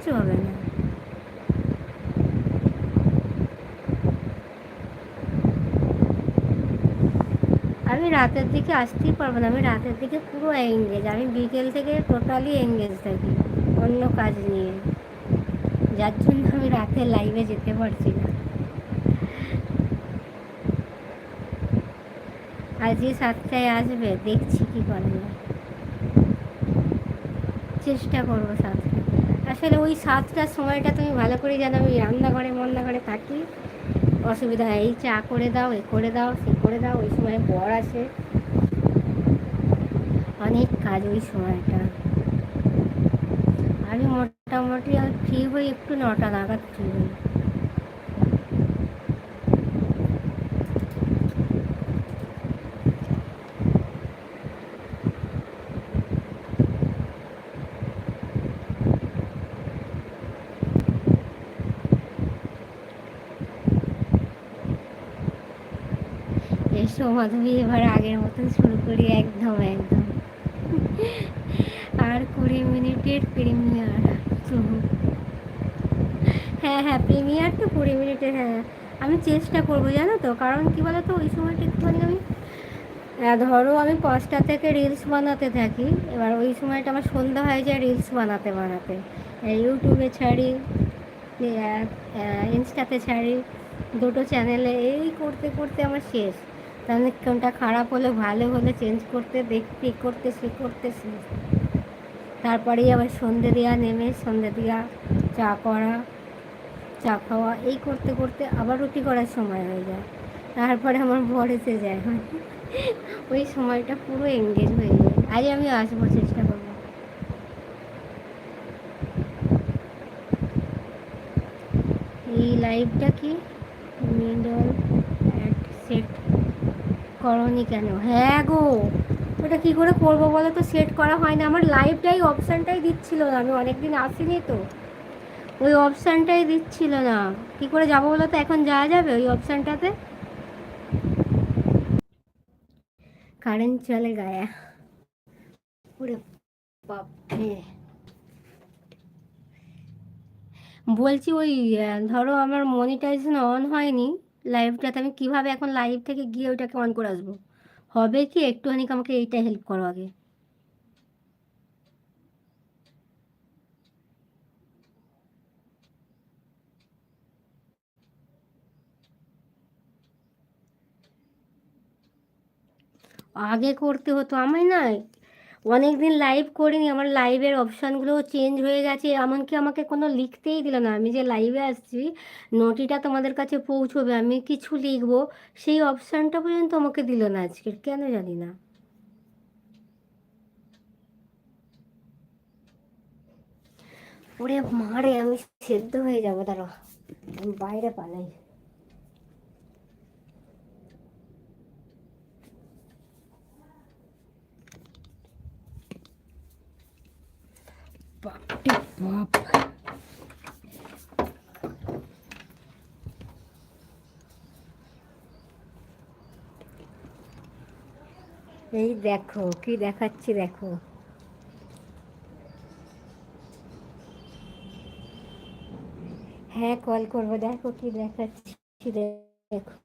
কিচ্ছু হবে না। আমি রাতের দিকে আসতেই পারবো না, আমি রাতের দিকে পুরো এঙ্গেজ, আমি বিকেল থেকে টোটালি এঙ্গেজ থাকি অন্য কাজ নিয়ে, যার জন্য আমি রাতে লাইভে যেতে পারছি না। আজকে 7টায় আসবে, দেখছি কি করা যায়, চেষ্টা করবো 7টায়। আসলে ওই 7টার সময়টা তুমি ভালো করে জানো, আমি রান্নাঘরে থাকি, অসুবিধা হয়, এই চা করে দাও, এ করে দাও, সে করে দাও, ওই সময় বর আসে, অনেক কাজ ওই সময়টা। আমি মোটামুটি আমি ফ্রি হই একটু 9টা নাগাদ ফ্রি হই। এসো মাধবী, এবার আগের মতন শুরু করি, একদম একদম। আর 20 মিনিটের প্রিমিয়ার। হ্যাঁ হ্যাঁ, প্রিমিয়ার তো 20 মিনিটের, হ্যাঁ। আমি চেষ্টা করবো জানো তো, কারণ কি বলো তো, ওই সময়টা একটুখানি আমি ধরো আমি 5টা থেকে রিলস বানাতে থাকি, এবার ওই সময়টা আমার সন্ধ্যা হয়ে যায় রিলস বানাতে বানাতে, ইউটিউবে ছাড়ি, ইনস্টাতে ছাড়ি, দুটো চ্যানেলে, এই করতে করতে আমার শেষ। তাহলে কোনটা খারাপ হলে ভালো হলে চেঞ্জ করতে, দেখতে, করতে, সে করতে শেষ। তারপরেই আবার সন্ধে দেওয়া, চা করা, চা খাওয়া, এই করতে করতে আবার রুটি করার সময় হয়ে যায়। তারপরে আমার বর এসে যায়, ওই সময়টা পুরো এঙ্গেজ হয়ে যায়। আজ আমি আসবো, চেষ্টা করবো। এই লাইভটা কি মিডল অ্যাট সেট করনি কেন? হ্যাঁ গো, ওটা কি করে করবো বলো তো, সেট করা হয় না, আমার লাইভটাই অপশানটাই দিচ্ছিল না, আমি অনেকদিন আসিনি তো, ওই অপশানটাই দিচ্ছিল না। কি করে যাবো বলো তো, এখন যাওয়া যাবে ওই অপশানটাতে? কারেন্ট চলে গায়া, ওরে বাপরে। বলছি ওই ধরো আমার মনিটাইজেশন অন হয়নি লাইভটাতে, আমি কিভাবে এখন লাইভ থেকে গিয়ে ওইটাকে অন করে আসবো? হবে কি, একটুখানি আমাকে এইটা হেল্প করো আগে। আগে করতে হতো, আমি না অনেক দিন লাইভ করিনি, আমার লাইভের অপশানগুলোও চেঞ্জ হয়ে গেছে, এমনকি আমাকে কোনো লিখতেই দিল না, আমি যে লাইভে আসছি, নোটিটা তোমাদের কাছে পৌঁছবে, আমি কিছু লিখবো, সেই অপশানটা পর্যন্ত আমাকে দিল না আজকে, কেন জানি না। ওরে মারে, আমি সেদ্ধ হয়ে যাবো, দাঁড়া, আমি বাইরে পালাই। বাপরে বাপ। এই দেখো কি দেখাচ্ছি, দেখো। হ্যাঁ কল করবো, দেখো কি দেখাচ্ছি, দেখো।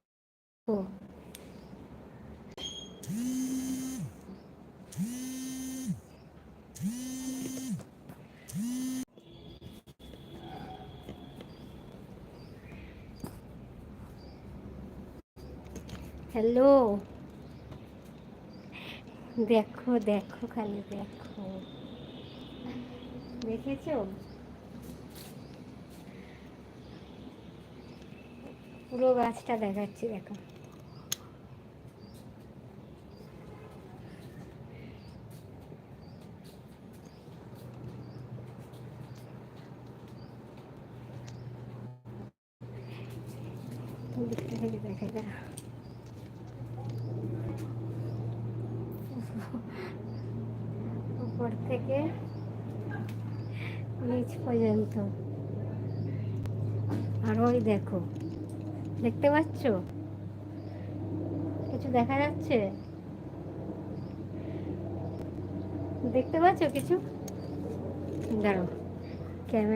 হ্যালো, দেখো দেখো, খালি দেখো, দেখেছো? পুরো গাছটা দেখাচ্ছি, দেখো। দিকটা থেকে দেখা যায়, উপর থেকে নিচ পর্যন্ত। আর ওই দেখো, দেখতে পাচ্ছ? কিছু দেখা যাচ্ছে? দেখতে পাচ্ছ কিছু? দাঁড়াও, ক্যামেরা